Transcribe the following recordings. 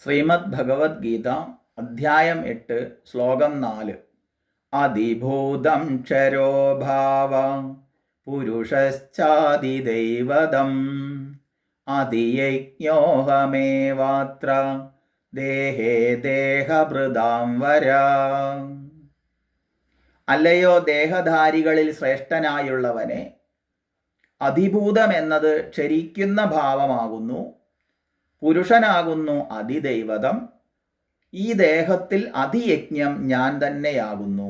ശ്രീമദ് ഭഗവത്ഗീത അധ്യായം 8 ശ്ലോകം 4. അതിഭൂതം ക്ഷരോ ഭാവ പുരുഷശ്ചാതിദൈവതം അതിയജ്ഞോഹമേവാത്ര ദേഹേ ദേഹഭൃതാം വരാ. അല്ലയോ ദേഹധാരികളിൽ ശ്രേഷ്ഠനായുള്ളവനെ, അതിഭൂതം എന്നത് ക്ഷരിക്കുന്ന ഭാവമാകുന്നു, പുരുഷനാകുന്നു അതിദൈവതം, ഈ ദേഹത്തിൽ അതിയജ്ഞം ഞാൻ തന്നെയാകുന്നു.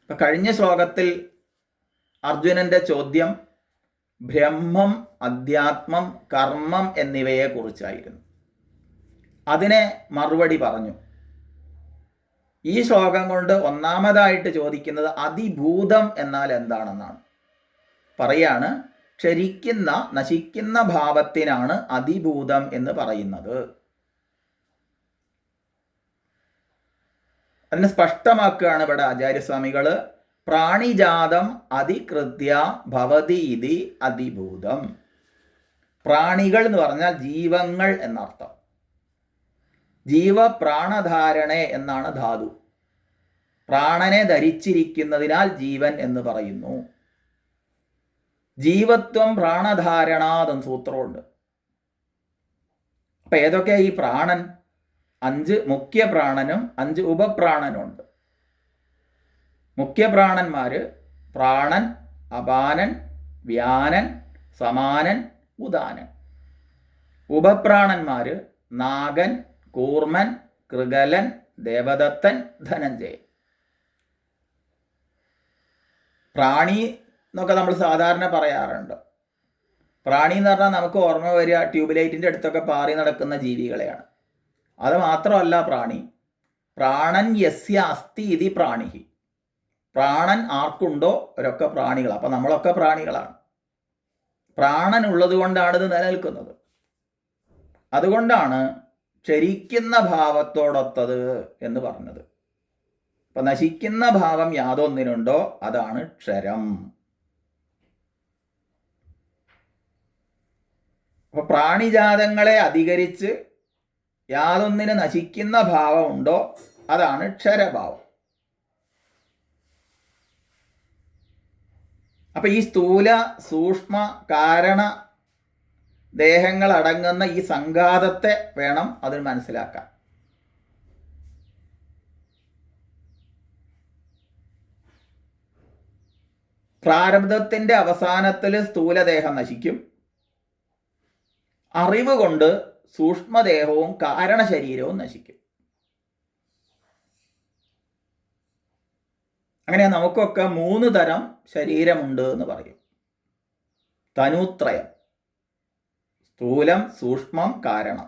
ഇപ്പം കഴിഞ്ഞ ശ്ലോകത്തിൽ അർജുനന്റെ ചോദ്യം ബ്രഹ്മം, അധ്യാത്മം, കർമ്മം എന്നിവയെക്കുറിച്ചായിരുന്നു. അതിനെ മറുപടി പറഞ്ഞു. ഈ ശ്ലോകം കൊണ്ട് ഒന്നാമതായിട്ട് ചോദിക്കുന്നത് അതിഭൂതം എന്നാൽ എന്താണെന്നാണ്. പറയാണ്, ക്ഷരിക്കുന്ന നശിക്കുന്ന ഭാവത്തിനാണ് അതിഭൂതം എന്ന് പറയുന്നത്. അതിനെ സ്പഷ്ടമാക്കുകയാണ് ഇവിടെ ആചാര്യസ്വാമികൾ. പ്രാണിജാതം അതികൃത്യ ഭവതി ഇതി അതിഭൂതം. പ്രാണികൾ എന്ന് പറഞ്ഞാൽ ജീവങ്ങൾ എന്നർത്ഥം. ജീവപ്രാണധാരണേ എന്നാണ് ധാതു. പ്രാണനെ ധരിച്ചിരിക്കുന്നതിനാൽ ജീവൻ എന്ന് പറയുന്നു. ജീവത്വം പ്രാണധാരണാതെന്ന് സൂത്രമുണ്ട്. അപ്പം ഏതൊക്കെയാ ഈ പ്രാണൻ? 5 മുഖ്യ പ്രാണനും 5 ഉപപ്രാണനും ഉണ്ട്. മുഖ്യപ്രാണന്മാര് പ്രാണൻ, അപാനൻ, വ്യാനൻ, സമാനൻ, ഉദാനൻ. ഉപപ്രാണന്മാര് നാഗൻ, കൂർമൻ, കൃഗലൻ, ദേവദത്തൻ, ധനഞ്ജയൻ. പ്രാണി എന്നൊക്കെ നമ്മൾ സാധാരണ പറയാറുണ്ട്. പ്രാണി എന്ന് പറഞ്ഞാൽ നമുക്ക് ഓർമ്മ വരിക ട്യൂബ്ലൈറ്റിൻ്റെ അടുത്തൊക്കെ പാറി നടക്കുന്ന ജീവികളെയാണ്. അത് മാത്രമല്ല പ്രാണി. പ്രാണൻ യസ്യ അസ്തി ഇതി പ്രാണിഹി. പ്രാണൻ ആർക്കുണ്ടോ അവരൊക്കെ പ്രാണികൾ. അപ്പം നമ്മളൊക്കെ പ്രാണികളാണ്. പ്രാണൻ ഉള്ളത് കൊണ്ടാണ് ഇത് നിലനിൽക്കുന്നത്. അതുകൊണ്ടാണ് ക്ഷരിക്കുന്ന ഭാവത്തോടൊത്തത് എന്ന് പറഞ്ഞത്. അപ്പം നശിക്കുന്ന ഭാവം യാതൊന്നിനുണ്ടോ അതാണ് ക്ഷരം. അപ്പോൾ പ്രാണിജാതങ്ങളെ അധികരിച്ച് യാതൊന്നിന് നശിക്കുന്ന ഭാവമുണ്ടോ അതാണ് ക്ഷരഭാവം. അപ്പം ഈ സ്ഥൂല സൂക്ഷ്മ കാരണ ദേഹങ്ങൾ അടങ്ങുന്ന ഈ സംഘാതത്തെ വേണം അതിന് മനസ്സിലാക്കാൻ. പ്രാരബ്ധത്തിൻ്റെ അവസാനത്തിൽ സ്ഥൂലദേഹം നശിക്കും. അറിവ് കൊണ്ട് സൂക്ഷ്മദേഹവും കാരണശരീരവും നശിക്കും. അങ്ങനെ നമുക്കൊക്കെ 3 തരം ശരീരമുണ്ട് എന്ന് പറയും. തനുത്രയം: സ്ഥൂലം, സൂക്ഷ്മം, കാരണം.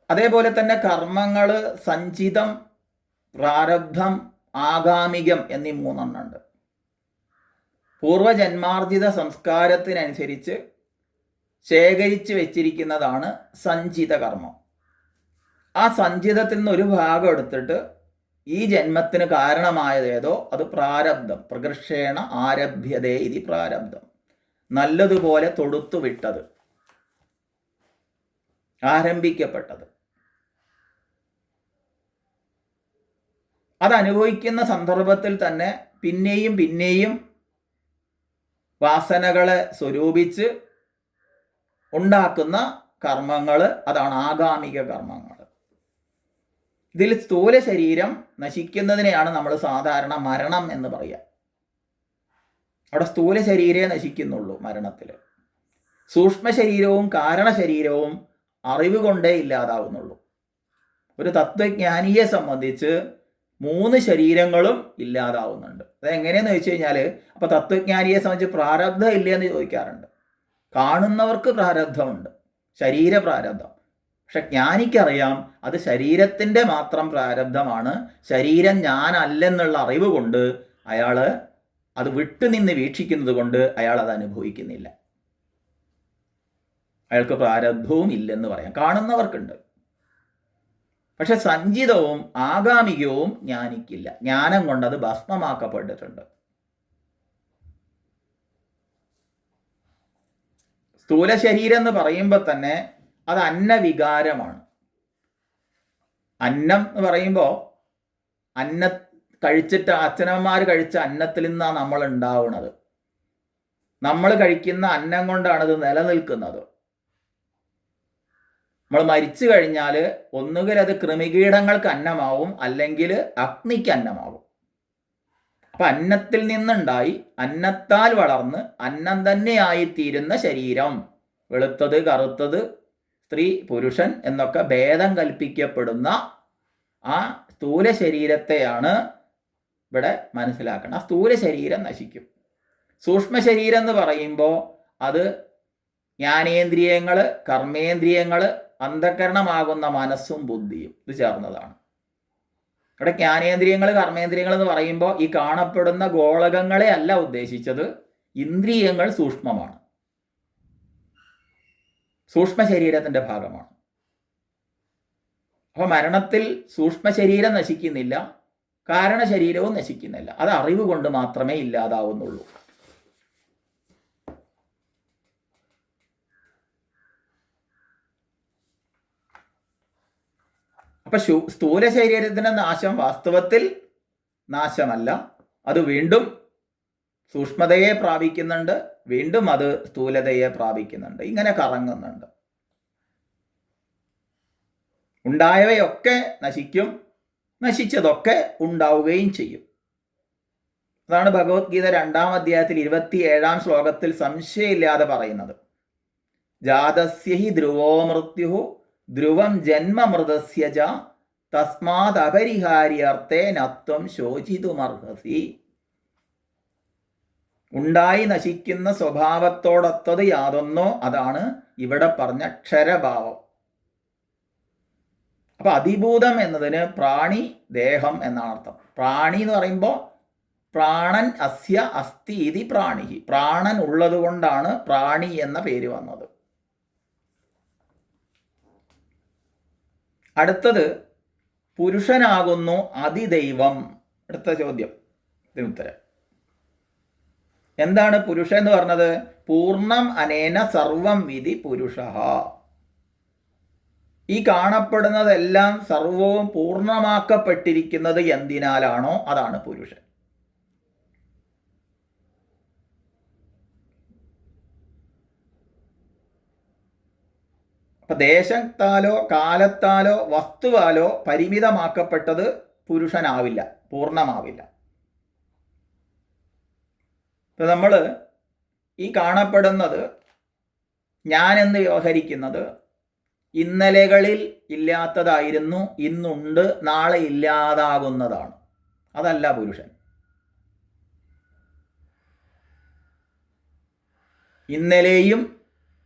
അതേപോലെ തന്നെ കർമ്മങ്ങൾ സഞ്ചിതം, പ്രാരബ്ധം, ആഗാമികം എന്നീ 3 ഉണ്ട്. പൂർവജന്മാർജിത സംസ്കാരത്തിനനുസരിച്ച് ശേഖരിച്ച് വെച്ചിരിക്കുന്നതാണ് സഞ്ചിത കർമ്മം. ആ സഞ്ചിതത്തിൽ നിന്ന് ഒരു ഭാഗം എടുത്തിട്ട് ഈ ജന്മത്തിന് കാരണമായതേതോ അത് പ്രാരബ്ധം. പ്രകർഷേണ ആരഭ്യതേ ഇതി പ്രാരബ്ധം. നല്ലതുപോലെ തൊടുത്തു വിട്ടത്, ആരംഭിക്കപ്പെട്ടത്. അതനുഭവിക്കുന്ന സന്ദർഭത്തിൽ തന്നെ പിന്നെയും പിന്നെയും വാസനകളെ സ്വരൂപിച്ച് ഉണ്ടാക്കുന്ന കർമ്മങ്ങൾ, അതാണ് ആഗാമിക കർമ്മങ്ങൾ. ഇതിൽ സ്ഥൂല ശരീരം നശിക്കുന്നതിനെയാണ് നമ്മൾ സാധാരണ മരണം എന്ന് പറയുക. അവിടെ സ്ഥൂല ശരീരമേ നശിക്കുന്നുള്ളൂ മരണത്തിൽ. സൂക്ഷ്മ ശരീരവും കാരണശരീരവും അറിവ് കൊണ്ടേ ഇല്ലാതാവുന്നുള്ളൂ. ഒരു തത്വജ്ഞാനിയെ സംബന്ധിച്ച് 3 ശരീരങ്ങളും ഇല്ലാതാവുന്നുണ്ട്. അതെങ്ങനെയെന്ന് ചോദിച്ചു കഴിഞ്ഞാൽ, അപ്പോൾ തത്വജ്ഞാനിയെ സംബന്ധിച്ച് പ്രാരബ്ധം ഇല്ലയെന്ന് ചോദിക്കാറുണ്ട്. കാണുന്നവർക്ക് പ്രാരബ്ധമുണ്ട്, ശരീര പ്രാരബ്ധം. പക്ഷെ ജ്ഞാനിക്കറിയാം അത് ശരീരത്തിൻ്റെ മാത്രം പ്രാരബ്ധമാണ്. ശരീരം ഞാനല്ലെന്നുള്ള അറിവ് കൊണ്ട് അയാൾ അത് വിട്ടുനിന്ന് വീക്ഷിക്കുന്നത് കൊണ്ട് അയാൾ അത് അനുഭവിക്കുന്നില്ല. അയാൾക്ക് പ്രാരബ്ധവും ഇല്ലെന്ന് പറയാം. കാണുന്നവർക്കുണ്ട്. പക്ഷെ സഞ്ചിതവും ആഗാമികവും ജ്ഞാനിക്കില്ല. ജ്ഞാനം കൊണ്ടത് ഭസ്മമാക്കപ്പെട്ടിട്ടുണ്ട്. സ്ഥൂല ശരീരം എന്ന് പറയുമ്പോൾ തന്നെ അത് അന്നവികാരമാണ്. അന്നം എന്ന് പറയുമ്പോൾ കഴിച്ചിട്ട് അച്ഛനമ്മമാർ കഴിച്ച അന്നത്തിൽ നിന്നാണ് നമ്മൾ ഉണ്ടാവുന്നത്. നമ്മൾ കഴിക്കുന്ന അന്നം കൊണ്ടാണ് ഇത് നിലനിൽക്കുന്നത്. നമ്മൾ മരിച്ചു കഴിഞ്ഞാൽ ഒന്നുകിൽ അത് കൃമികീടങ്ങൾക്ക് അന്നമാവും, അല്ലെങ്കിൽ അഗ്നിക്ക് അന്നമാവും. അപ്പം അന്നത്തിൽ നിന്നുണ്ടായി അന്നത്താൽ വളർന്ന് അന്നം തന്നെയായിത്തീരുന്ന ശരീരം, വെളുത്തത് കറുത്തത്, സ്ത്രീ പുരുഷൻ എന്നൊക്കെ ഭേദം കൽപ്പിക്കപ്പെടുന്ന ആ സ്ഥൂല ശരീരത്തെയാണ് ഇവിടെ മനസ്സിലാക്കണം. ആ സ്ഥൂല ശരീരം നശിക്കും. സൂക്ഷ്മ ശരീരം എന്ന് പറയുമ്പോൾ അത് ജ്ഞാനേന്ദ്രിയങ്ങൾ, കർമ്മേന്ദ്രിയങ്ങൾ, അന്ധകരണമാകുന്ന മനസ്സും ബുദ്ധിയും ഇത് ചേർന്നതാണ്. ഇവിടെ ജ്ഞാനേന്ദ്രിയങ്ങൾ, കർമ്മേന്ദ്രിയങ്ങൾ എന്ന് പറയുമ്പോൾ ഈ കാണപ്പെടുന്ന ഗോളകങ്ങളെ അല്ല ഉദ്ദേശിച്ചത്. ഇന്ദ്രിയങ്ങൾ സൂക്ഷ്മമാണ്, സൂക്ഷ്മ ശരീരത്തിൻ്റെ ഭാഗമാണ്. അപ്പോൾ മരണത്തിൽ സൂക്ഷ്മ ശരീരം നശിക്കുന്നില്ല, കാരണ ശരീരവും നശിക്കുന്നില്ല. അത് അറിവ് കൊണ്ട് മാത്രമേ ഇല്ലാതാവുന്നുള്ളൂ. അപ്പം സ്ഥൂല ശരീരത്തിൻ്റെ നാശം വാസ്തവത്തിൽ നാശമല്ല, അത് വീണ്ടും സൂക്ഷ്മതയെ പ്രാപിക്കുന്നുണ്ട്, വീണ്ടും അത് സ്ഥൂലതയെ പ്രാപിക്കുന്നുണ്ട്, ഇങ്ങനെ കറങ്ങുന്നുണ്ട്. ഉണ്ടായവയൊക്കെ നശിക്കും, നശിച്ചതൊക്കെ ഉണ്ടാവുകയും ചെയ്യും. അതാണ് ഭഗവത്ഗീത 2-ാം അധ്യായത്തിൽ 27-ാം ശ്ലോകത്തിൽ സംശയമില്ലാതെ പറയുന്നത്. ജാതസ്യ ഹി ധ്രുവോ മൃത്യുഃ ധ്രുവം ജന്മമൃതസ്യ ച തസ്മാത് അപരിഹാര്യാർത്ഥേ നത്വം ശോചിതുമർഹസി. ഉണ്ടായി നശിക്കുന്ന സ്വഭാവത്തോടൊത്തത് യാതൊന്നോ അതാണ് ഇവിടെ പറഞ്ഞ ക്ഷരഭാവം. അപ്പം അതിഭൂതം എന്നതിന് പ്രാണി, ദേഹം എന്നാണ് അർത്ഥം. പ്രാണി എന്ന് പറയുമ്പോൾ പ്രാണൻ അസ്യ അസ്തി ഇതി പ്രാണി, പ്രാണൻ ഉള്ളത് കൊണ്ടാണ് പ്രാണി എന്ന പേര് വന്നത്. അടുത്തത് പുരുഷനാകുന്നു അതിദൈവം. അടുത്ത ചോദ്യം, ഇതിനുത്തരം. എന്താണ് പുരുഷൻ എന്ന് പറഞ്ഞത്? പൂർണ്ണം അനേന സർവം വിധി പുരുഷ. ഈ കാണപ്പെടുന്നതെല്ലാം സർവവും പൂർണ്ണമാക്കപ്പെട്ടിരിക്കുന്നത് എന്തിനാലാണോ അതാണ് പുരുഷൻ. അപ്പം ദേശത്താലോ കാലത്താലോ വസ്തുവാലോ പരിമിതമാക്കപ്പെട്ടത് പുരുഷനാവില്ല, പൂർണ്ണമാവില്ല. ഇപ്പം നമ്മൾ ഈ കാണപ്പെടുന്നത്, ഞാനെന്ന് വ്യവഹരിക്കുന്നത് ഇന്നലകളിൽ ഇല്ലാത്തതായിരുന്നു, ഇന്നുണ്ട്, നാളെ ഇല്ലാതാകുന്നതാണ്. അതല്ല പുരുഷൻ. ഇന്നലെയും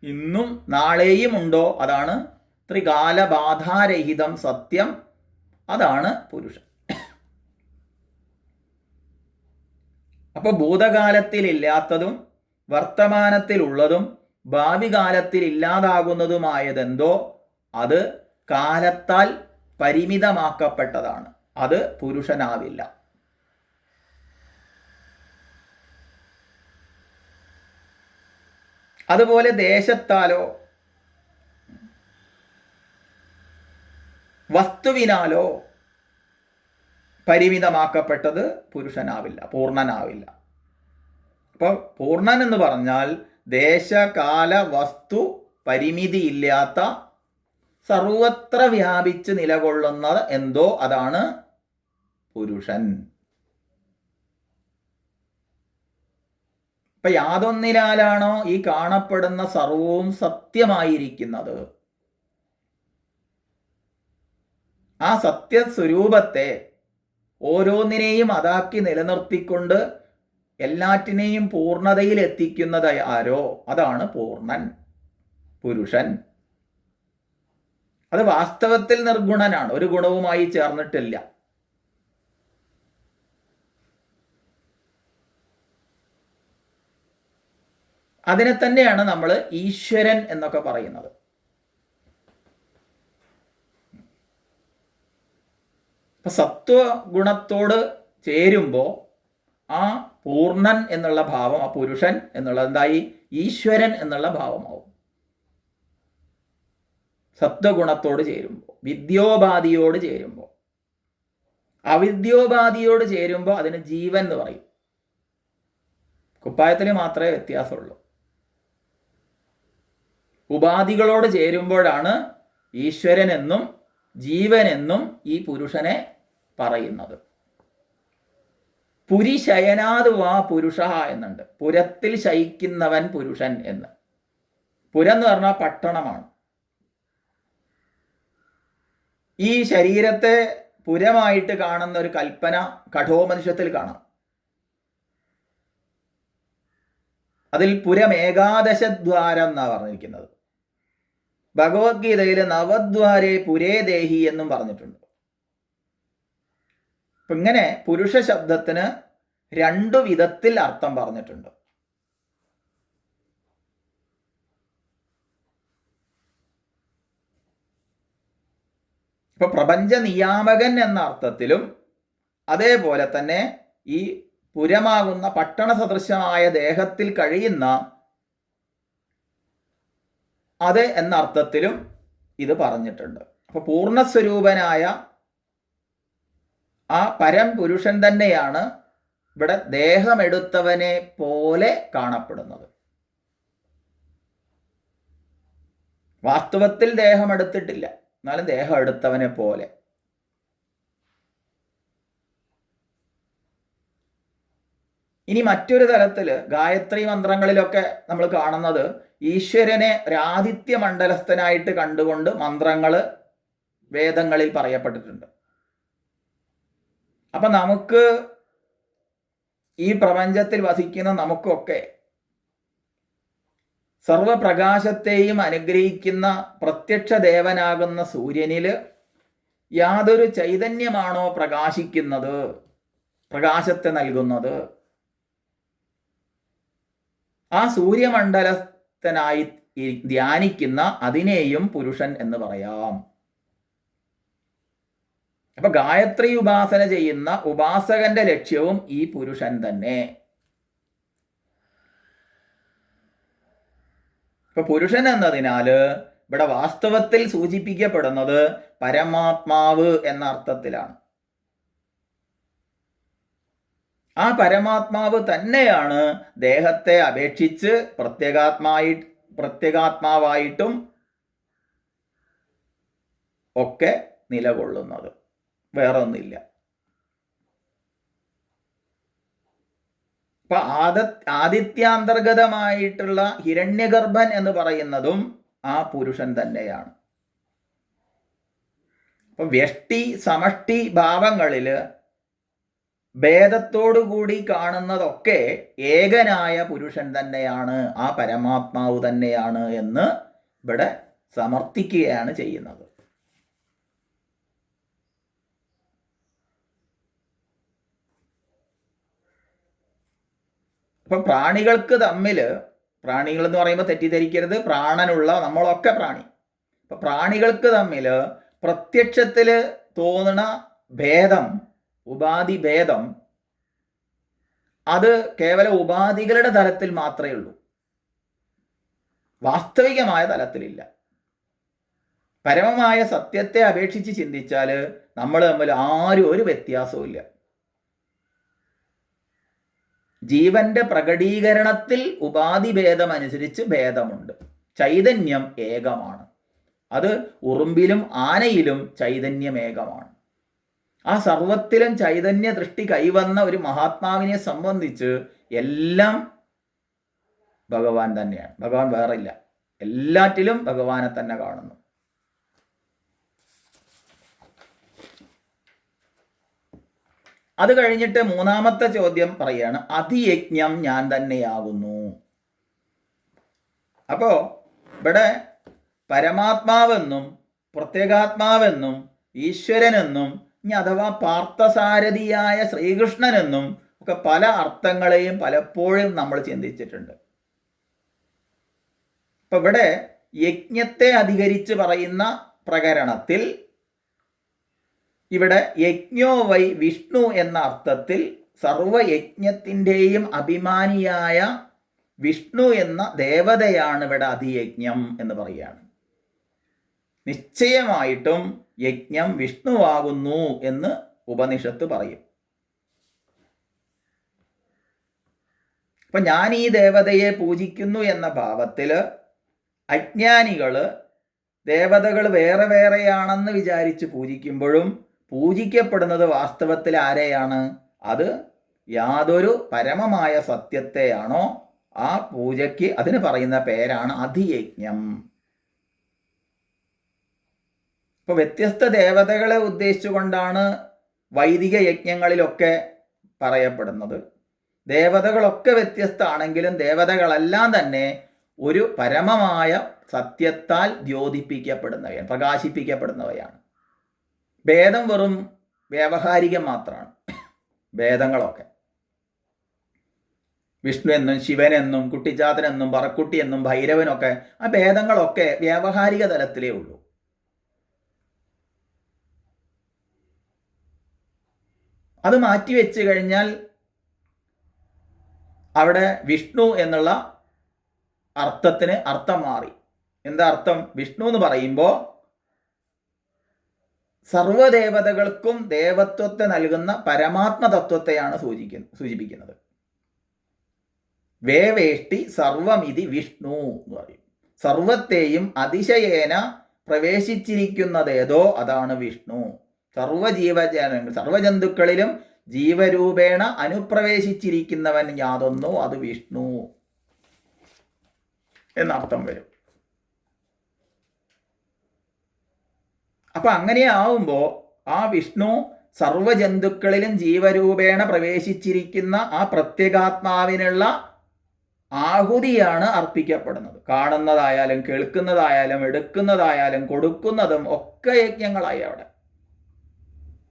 ഇന്നും നാളെയും ഉണ്ടോ, അതാണ് ത്രികാലബാധാരഹിതം സത്യം, അതാണ് പുരുഷൻ. അപ്പോൾ ഭൂതകാലത്തിൽ ഇല്ലാത്തതും വർത്തമാനത്തിലുള്ളതും ഭാവി കാലത്തിൽ ഇല്ലാതാകുന്നതുമായതെന്തോ അത് കാലത്താൽ പരിമിതമാക്കപ്പെട്ടതാണ്, അത് പുരുഷനാവില്ല. അതുപോലെ ദേശത്താലോ വസ്തുവിനാലോ പരിമിതമാക്കപ്പെട്ടത് പുരുഷനാവില്ല, പൂർണ്ണനാവില്ല. അപ്പോൾ പൂർണ്ണൻ എന്ന് പറഞ്ഞാൽ ദേശകാല വസ്തു പരിമിതിയില്ലാത്ത സർവത്ര വ്യാപിച്ച് നിലകൊള്ളുന്നത് എന്തോ അതാണ് പുരുഷൻ. ഇപ്പൊ യാതൊന്നിനാലാണോ ഈ കാണപ്പെടുന്ന സർവവും സത്യമായിരിക്കുന്നത്, ആ സത്യസ്വരൂപത്തെ ഓരോന്നിനെയും അതാക്കി നിലനിർത്തിക്കൊണ്ട് എല്ലാറ്റിനെയും പൂർണ്ണതയിൽ എത്തിക്കുന്നത് ആരോ അതാണ് പൂർണ്ണൻ, പുരുഷൻ. അത് വാസ്തവത്തിൽ നിർഗുണനാണ്, ഒരു ഗുണവുമായി ചേർന്നിട്ടില്ല. അതിനെ തന്നെയാണ് നമ്മൾ ഈശ്വരൻ എന്നൊക്കെ പറയുന്നത്. അപ്പൊ സത്വഗുണത്തോട് ചേരുമ്പോൾ ആ പൂർണ്ണൻ എന്നുള്ള ഭാവം, ആ പുരുഷൻ എന്നുള്ള എന്തായി ഈശ്വരൻ എന്നുള്ള ഭാവമാവും. സത്വഗുണത്തോട് ചേരുമ്പോൾ, വിദ്യോപാധിയോട് ചേരുമ്പോൾ. അവിദ്യോപാധിയോട് ചേരുമ്പോൾ അതിന് ജീവൻ എന്ന് പറയും. കുപ്പായത്തിൽ മാത്രമേ വ്യത്യാസമുള്ളൂ. ഉപാധികളോട് ചേരുമ്പോഴാണ് ഈശ്വരനെന്നും ജീവനെന്നും ഈ പുരുഷനെ പറയുന്നത്. പുരിശയനാത് വാ പുരുഷ എന്നുണ്ട്. പുരത്തിൽ ശയിക്കുന്നവൻ പുരുഷൻ എന്ന്. പുരം എന്ന് പറഞ്ഞാൽ പട്ടണമാണ്. ഈ ശരീരത്തെ പുരമായിട്ട് കാണുന്ന ഒരു കൽപ്പന കഠോപനിഷത്തിൽ കാണാം. അതിൽ പുരം ഏകാദശദ്വാരം എന്നാണ് പറഞ്ഞിരിക്കുന്നത്. ഭഗവത്ഗീതയിൽ നവദ്വാരേ പുരേ ദേഹി എന്നും പറഞ്ഞിട്ടുണ്ട്. അപ്പം ഇങ്ങനെ പുരുഷ ശബ്ദത്തിന് 2 വിധത്തിൽ അർത്ഥം പറഞ്ഞിട്ടുണ്ട്. ഇപ്പൊ പ്രപഞ്ച നിയാമകൻ എന്ന അർത്ഥത്തിലും അതേപോലെ തന്നെ ഈ പുരമാകുന്ന പട്ടണ സദൃശമായ ദേഹത്തിൽ കഴിയുന്ന അത് എന്ന അർത്ഥത്തിലും ഇത് പറഞ്ഞിട്ടുണ്ട്. അപ്പൊ പൂർണ്ണസ്വരൂപനായ ആ പരം പുരുഷൻ തന്നെയാണ് ഇവിടെ ദേഹമെടുത്തവനെ പോലെ കാണപ്പെടുന്നത്. വാസ്തവത്തിൽ ദേഹമെടുത്തിട്ടില്ല, എന്നാലും ദേഹം എടുത്തവനെ പോലെ. ഇനി മറ്റൊരു തലത്തിൽ ഗായത്രി മന്ത്രങ്ങളിലൊക്കെ നമ്മൾ കാണുന്നത് ഈശ്വരനെ ഒരാദിത്യ മണ്ഡലസ്ഥനായിട്ട് കണ്ടുകൊണ്ട് മന്ത്രങ്ങൾ വേദങ്ങളിൽ പറയപ്പെട്ടിട്ടുണ്ട്. അപ്പം നമുക്ക് ഈ പ്രപഞ്ചത്തിൽ വസിക്കുന്ന നമുക്കൊക്കെ സർവപ്രകാശത്തെയും അനുഗ്രഹിക്കുന്ന പ്രത്യക്ഷ ദേവനാകുന്ന സൂര്യനിൽ യാതൊരു ചൈതന്യമാണോ പ്രകാശിക്കുന്നത്, പ്രകാശത്തെ നൽകുന്നത്, ആ സൂര്യമണ്ഡലസ്ഥനായി ധ്യാനിക്കുന്ന അതിനെയും പുരുഷൻ എന്ന് പറയാം. അപ്പൊ ഗായത്രി ഉപാസന ചെയ്യുന്ന ഉപാസകന്റെ ലക്ഷ്യവും ഈ പുരുഷൻ തന്നെ. ഇപ്പൊ പുരുഷൻ എന്നതിനാല് ഇവിടെ വാസ്തവത്തിൽ സൂചിപ്പിക്കപ്പെടുന്നത് പരമാത്മാവ് എന്ന അർത്ഥത്തിലാണ്. ആ പരമാത്മാവ് തന്നെയാണ് ദേഹത്തെ അപേക്ഷിച്ച് പ്രത്യേകാത്മാവായിട്ടും ഒക്കെ നിലകൊള്ളുന്നത്. വേറെ ഒന്നില്ല. അപ്പൊ ആദിത്യാന്തർഗതമായിട്ടുള്ള ഹിരണ്യഗർഭൻ എന്ന് പറയുന്നതും ആ പുരുഷൻ തന്നെയാണ്. അപ്പൊ വ്യഷ്ടി സമഷ്ടി ഭാവങ്ങളില് ഭേദത്തോടുകൂടി കാണുന്നതൊക്കെ ഏകനായ പുരുഷൻ തന്നെയാണ്, ആ പരമാത്മാവ് തന്നെയാണ് എന്ന് ഇവിടെ സമർത്ഥിക്കുകയാണ് ചെയ്യുന്നത്. അപ്പം പ്രാണികൾക്ക് തമ്മിൽ, പ്രാണികൾ എന്ന് പറയുമ്പോൾ തെറ്റിദ്ധരിക്കരുത്, പ്രാണനുള്ള നമ്മളൊക്കെ പ്രാണി. അപ്പം പ്രാണികൾക്ക് തമ്മിൽ പ്രത്യക്ഷത്തിൽ തോന്നുന്ന ഭേദം, ഉപാധി ഭേദം, അത് കേവലം ഉപാധികളുടെ തലത്തിൽ മാത്രമേ ഉള്ളൂ, വാസ്തവികമായ തലത്തിലില്ല. പരമമായ സത്യത്തെ അപേക്ഷിച്ച് ചിന്തിച്ചാൽ നമ്മൾ തമ്മിൽ ആരും ഒരു വ്യത്യാസവും ഇല്ല. ജീവന്റെ പ്രകടീകരണത്തിൽ ഉപാധിഭേദം അനുസരിച്ച് ഭേദമുണ്ട്. ചൈതന്യം ഏകമാണ്. അത് ഉറുമ്പിലും ആനയിലും ചൈതന്യം ഏകമാണ്. ആ സർവത്തിലും ചൈതന്യ ദൃഷ്ടി കൈവന്ന ഒരു മഹാത്മാവിനെ സംബന്ധിച്ച് എല്ലാം ഭഗവാൻ തന്നെയാണ്. ഭഗവാൻ വേറില്ല. എല്ലാറ്റിലും ഭഗവാനെ തന്നെ കാണുന്നു. അത് കഴിഞ്ഞിട്ട് മൂന്നാമത്തെ ചോദ്യം പറയാണ്, അതിയജ്ഞം ഞാൻ തന്നെയാകുന്നു. അപ്പോ ഇവിടെ പരമാത്മാവെന്നും പ്രത്യേകാത്മാവെന്നും ഈശ്വരനെന്നും ഇനി അഥവാ പാർത്ഥസാരഥിയായ ശ്രീകൃഷ്ണനെന്നും ഒക്കെ പല അർത്ഥങ്ങളെയും പലപ്പോഴും നമ്മൾ ചിന്തിച്ചിട്ടുണ്ട്. അപ്പൊ ഇവിടെ യജ്ഞത്തെ അധികരിച്ച് പറയുന്ന പ്രകരണത്തിൽ ഇവിടെ യജ്ഞോ വൈ വിഷ്ണു എന്ന അർത്ഥത്തിൽ സർവയജ്ഞത്തിൻ്റെയും അഭിമാനിയായ വിഷ്ണു എന്ന ദേവതയാണ് ഇവിടെ അതിയജ്ഞം എന്ന് പറയുകയാണ്. നിശ്ചയമായിട്ടും യജ്ഞം വിഷ്ണുവാകുന്നു എന്ന് ഉപനിഷത്ത് പറയും. അപ്പം ഞാൻ ഈ ദേവതയെ പൂജിക്കുന്നു എന്ന ഭാവത്തിൽ അജ്ഞാനികൾ ദേവതകൾ വേറെ വേറെയാണെന്ന് വിചാരിച്ച് പൂജിക്കുമ്പോഴും പൂജിക്കപ്പെടുന്നത് വാസ്തവത്തിൽ ആരെയാണ്? അത് യാതൊരു പരമമായ സത്യത്തെയാണോ ആ പൂജയ്ക്ക് അതിന് പറയുന്ന പേരാണ് അധിയജ്ഞം. ഇപ്പോൾ വ്യത്യസ്ത ദേവതകളെ ഉദ്ദേശിച്ചുകൊണ്ടാണ് വൈദിക യജ്ഞങ്ങളിലൊക്കെ പറയപ്പെടുന്നത്. ദേവതകളൊക്കെ വ്യത്യസ്തമാണെങ്കിലും ദേവതകളെല്ലാം തന്നെ ഒരു പരമമായ സത്യത്താൽ ദ്യോതിപ്പിക്കപ്പെടുന്നവയാണ്, പ്രകാശിപ്പിക്കപ്പെടുന്നവയാണ്. ഭേദം വെറും വ്യാവഹാരികം മാത്രമാണ്. ഭേദങ്ങളൊക്കെ വിഷ്ണു എന്നും ശിവനെന്നും കുട്ടിച്ചാത്തനെന്നും പറക്കുട്ടി എന്നും ഭൈരവനൊക്കെ ആ ഭേദങ്ങളൊക്കെ വ്യാവഹാരിക തലത്തിലേ ഉള്ളൂ. അത് മാറ്റിവെച്ച് കഴിഞ്ഞാൽ അവിടെ വിഷ്ണു എന്നുള്ള അർത്ഥത്തിന് അർത്ഥം മാറി. എന്താ അർത്ഥം? വിഷ്ണു എന്ന് പറയുമ്പോൾ സർവദേവതകൾക്കും ദേവത്വത്തെ നൽകുന്ന പരമാത്മതത്വത്തെയാണ് സൂചിപ്പിക്കുന്നത്. വേവേഷ്ടി സർവമിതി വിഷ്ണു എന്ന് പറയും. സർവത്തെയും അതിശയേന പ്രവേശിച്ചിരിക്കുന്നതേതോ അതാണ് വിഷ്ണു. സർവജന്തുക്കളിലും ജീവരൂപേണ അനുപ്രവേശിച്ചിരിക്കുന്നവൻ യാതൊന്നോ അത് വിഷ്ണു എന്നർത്ഥം വരും. അപ്പൊ അങ്ങനെയാവുമ്പോൾ ആ വിഷ്ണു സർവജന്തുക്കളിലും ജീവരൂപേണ പ്രവേശിച്ചിരിക്കുന്ന ആ പ്രത്യേകാത്മാവിനുള്ള ആഹുതിയാണ് അർപ്പിക്കപ്പെടുന്നത്. കാണുന്നതായാലും കേൾക്കുന്നതായാലും എടുക്കുന്നതായാലും കൊടുക്കുന്നതും ഒക്കെ യജ്ഞങ്ങളായി അവിടെ.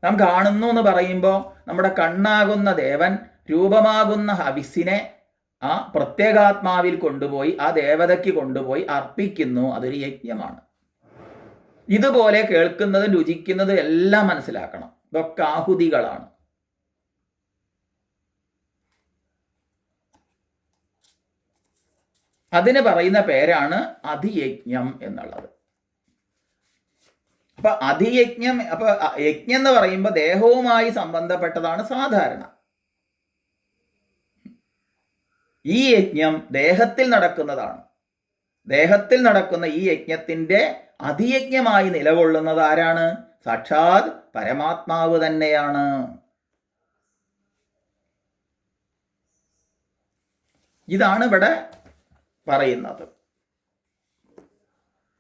നാം കാണുന്നു എന്ന് പറയുമ്പോൾ നമ്മുടെ കണ്ണാകുന്ന ദേവൻ രൂപമാകുന്ന ഹവിസിനെ ആ പ്രത്യേകാത്മാവിൽ കൊണ്ടുപോയി ആ ദേവതയ്ക്ക് കൊണ്ടുപോയി അർപ്പിക്കുന്നു. അതൊരു യജ്ഞമാണ്. ഇതുപോലെ കേൾക്കുന്നതും രുചിക്കുന്നതും എല്ലാം മനസ്സിലാക്കണം. ഇതൊക്കെ ആഹുതികളാണ്. അതിന് പറയുന്ന പേരാണ് അധിയജ്ഞം എന്നുള്ളത്. അപ്പൊ അധിയജ്ഞം, അപ്പൊ യജ്ഞം എന്ന് പറയുമ്പോൾ ദേഹവുമായി സംബന്ധപ്പെട്ടതാണ് സാധാരണ. ഈ യജ്ഞം ദേഹത്തിൽ നടക്കുന്നതാണ്. ദേഹത്തിൽ നടക്കുന്ന ഈ യജ്ഞത്തിന്റെ അധിയജ്ഞമായി നിലകൊള്ളുന്നത് ആരാണ്? സാക്ഷാത് പരമാത്മാവ് തന്നെയാണ്. ഇതാണ് ഇവിടെ പറയുന്നത്.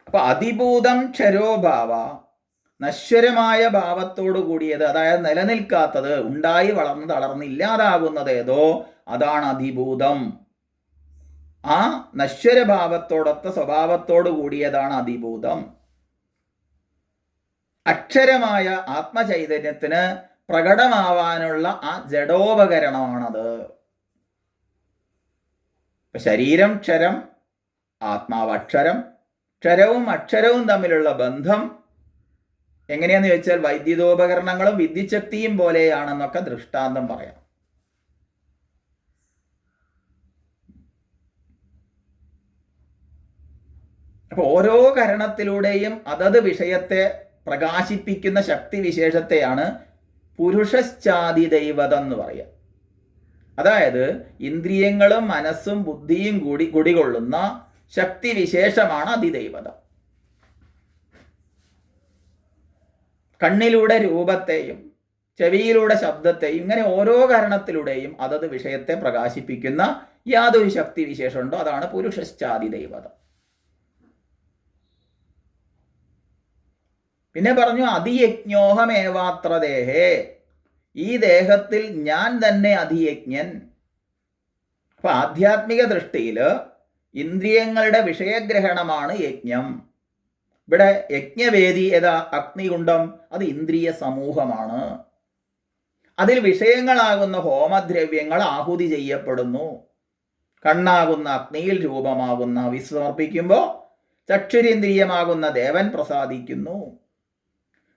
അപ്പൊ അതിഭൂതം ക്ഷരോഭാവ, നശ്വരമായ ഭാവത്തോടു കൂടിയത്, അതായത് നിലനിൽക്കാത്തത്, ഉണ്ടായി വളർന്ന് തളർന്ന് ഇല്ലാതാകുന്നത് ഏതോ അതാണ് അതിഭൂതം. ആ നശ്വരഭാവത്തോടൊത്ത സ്വഭാവത്തോടു കൂടിയതാണ് അതിഭൂതം. അക്ഷരമായ ആത്മചൈതന്യത്തിന് പ്രകടമാവാനുള്ള ആ ജഡോപകരണമാണത്. ശരീരം ക്ഷരം, ആത്മാവ് അക്ഷരം. ക്ഷരവും അക്ഷരവും തമ്മിലുള്ള ബന്ധം എങ്ങനെയാന്ന് ചോദിച്ചാൽ വൈദ്യുതോപകരണങ്ങളും വിദ്യുച്ഛക്തിയും പോലെയാണെന്നൊക്കെ ദൃഷ്ടാന്തം പറയാം. അപ്പോൾ ഓരോ കരണത്തിലൂടെയും അതത് വിഷയത്തെ പ്രകാശിപ്പിക്കുന്ന ശക്തി വിശേഷത്തെയാണ് പുരുഷശ്ചാതി ദൈവതം എന്ന് പറയുക. അതായത് ഇന്ദ്രിയങ്ങളും മനസ്സും ബുദ്ധിയും കൂടി കുടികൊള്ളുന്ന ശക്തി വിശേഷമാണ് അതിദൈവതം. കണ്ണിലൂടെ രൂപത്തെയും ചെവിയിലൂടെ ശബ്ദത്തെയും ഇങ്ങനെ ഓരോ കാരണത്തിലൂടെയും അതത് വിഷയത്തെ പ്രകാശിപ്പിക്കുന്ന യാതൊരു ശക്തി വിശേഷമുണ്ടോ അതാണ് പുരുഷശ്ചാതി ദൈവതം. പിന്നെ പറഞ്ഞു അതിയജ്ഞോഹമേവാത്ര ദേഹേ, ഈ ദേഹത്തിൽ ഞാൻ തന്നെ അതിയജ്ഞൻ. അപ്പൊ ആധ്യാത്മിക ദൃഷ്ടിയിൽ ഇന്ദ്രിയങ്ങളുടെ വിഷയഗ്രഹണമാണ് യജ്ഞം. ഇവിടെ യജ്ഞവേദി ഏതാ? അഗ്നികുണ്ഡം. അത് ഇന്ദ്രിയ സമൂഹമാണ്. അതിൽ വിഷയങ്ങളാകുന്ന ഹോമദ്രവ്യങ്ങൾ ആഹുതി ചെയ്യപ്പെടുന്നു. കണ്ണാകുന്ന അഗ്നിയിൽ രൂപമാകുന്ന വിസമർപ്പിക്കുമ്പോൾ ചക്ഷുരേന്ദ്രിയമാകുന്ന ദേവൻ പ്രസാദിക്കുന്നു.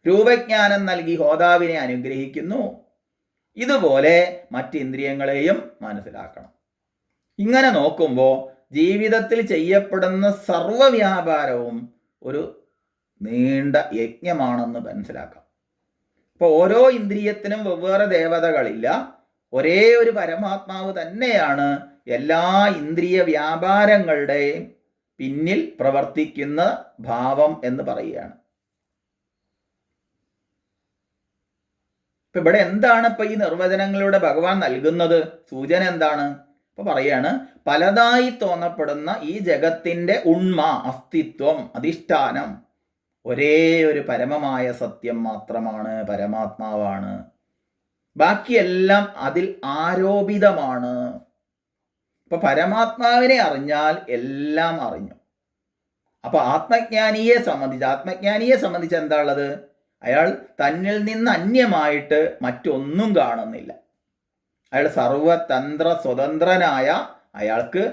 രൂപജ്ഞാനം നൽകി ഹോതാവിനെ അനുഗ്രഹിക്കുന്നു. ഇതുപോലെ മറ്റിന്ദ്രിയങ്ങളെയും മനസ്സിലാക്കണം. ഇങ്ങനെ നോക്കുമ്പോൾ ജീവിതത്തിൽ ചെയ്യപ്പെടുന്ന സർവ്വവ്യാപാരവും ഒരു നീണ്ട യജ്ഞമാണെന്ന് മനസ്സിലാക്കാം. അപ്പോൾ ഓരോ ഇന്ദ്രിയത്തിനും വെവ്വേറെ ദേവതകളില്ല, ഒരേ ഒരു പരമാത്മാവ് തന്നെയാണ് എല്ലാ ഇന്ദ്രിയ വ്യാപാരങ്ങളുടെയും പിന്നിൽ പ്രവർത്തിക്കുന്ന ഭാവം എന്ന് പറയുകയാണ്. ഇപ്പം ഇവിടെ എന്താണ് ഇപ്പം ഈ നിർവചനങ്ങളിലൂടെ ഭഗവാൻ നൽകുന്നത്? സൂചന എന്താണ്? ഇപ്പം പറയാണ്, പലതായി തോന്നപ്പെടുന്ന ഈ ജഗത്തിൻ്റെ ഉണ്മ, അസ്തിത്വം, അധിഷ്ഠാനം ഒരേ ഒരു പരമമായ സത്യം മാത്രമാണ്, പരമാത്മാവാണ്. ബാക്കിയെല്ലാം അതിൽ ആരോപിതമാണ്. ഇപ്പൊ പരമാത്മാവിനെ അറിഞ്ഞാൽ എല്ലാം അറിഞ്ഞു. അപ്പൊ ആത്മജ്ഞാനിയെ സംബന്ധിച്ച് എന്താ ഉള്ളത്? അയാൾ തന്നിൽ നിന്ന് അന്യമായിട്ട് മറ്റൊന്നും കാണുന്നില്ല. അയാൾ സർവതന്ത്ര സ്വതന്ത്രനായ അയാൾക്ക്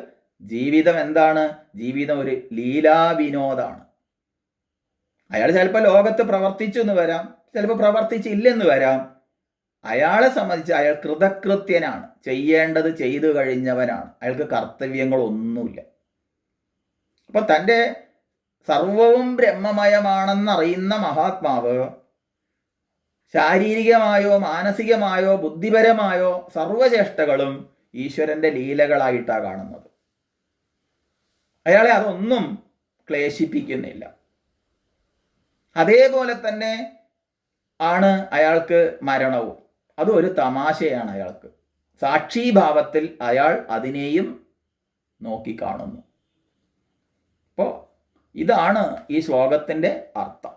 ജീവിതം എന്താണ്? ജീവിതം ഒരു ലീലാവിനോദാണ്. അയാൾ ചിലപ്പോൾ ലോകത്ത് പ്രവർത്തിച്ചു എന്ന് വരാം, ചിലപ്പോൾ പ്രവർത്തിച്ചില്ലെന്ന് വരാം. അയാളെ സംബന്ധിച്ച് അയാൾ കൃതകൃത്യനാണ്, ചെയ്യേണ്ടത് ചെയ്തു കഴിഞ്ഞവനാണ്, അയാൾക്ക് കർത്തവ്യങ്ങളൊന്നുമില്ല. അപ്പം തൻ്റെ സർവവും ബ്രഹ്മമയമാണെന്നറിയുന്ന മഹാത്മാവ് ശാരീരികമായോ മാനസികമായോ ബുദ്ധിപരമായോ സർവചേഷ്ടകളും ഈശ്വരൻ്റെ ലീലകളായിട്ടാണ് കാണുന്നത്. അയാളെ അതൊന്നും ക്ലേശിപ്പിക്കുന്നില്ല. അതേപോലെ തന്നെ ആണ് അയാൾക്ക് മരണവും. അതും ഒരു തമാശയാണ് അയാൾക്ക്. സാക്ഷീഭാവത്തിൽ അയാൾ അതിനെയും നോക്കിക്കാണുന്നു. അപ്പോൾ ഇതാണ് ഈ ശ്ലോകത്തിൻ്റെ അർത്ഥം.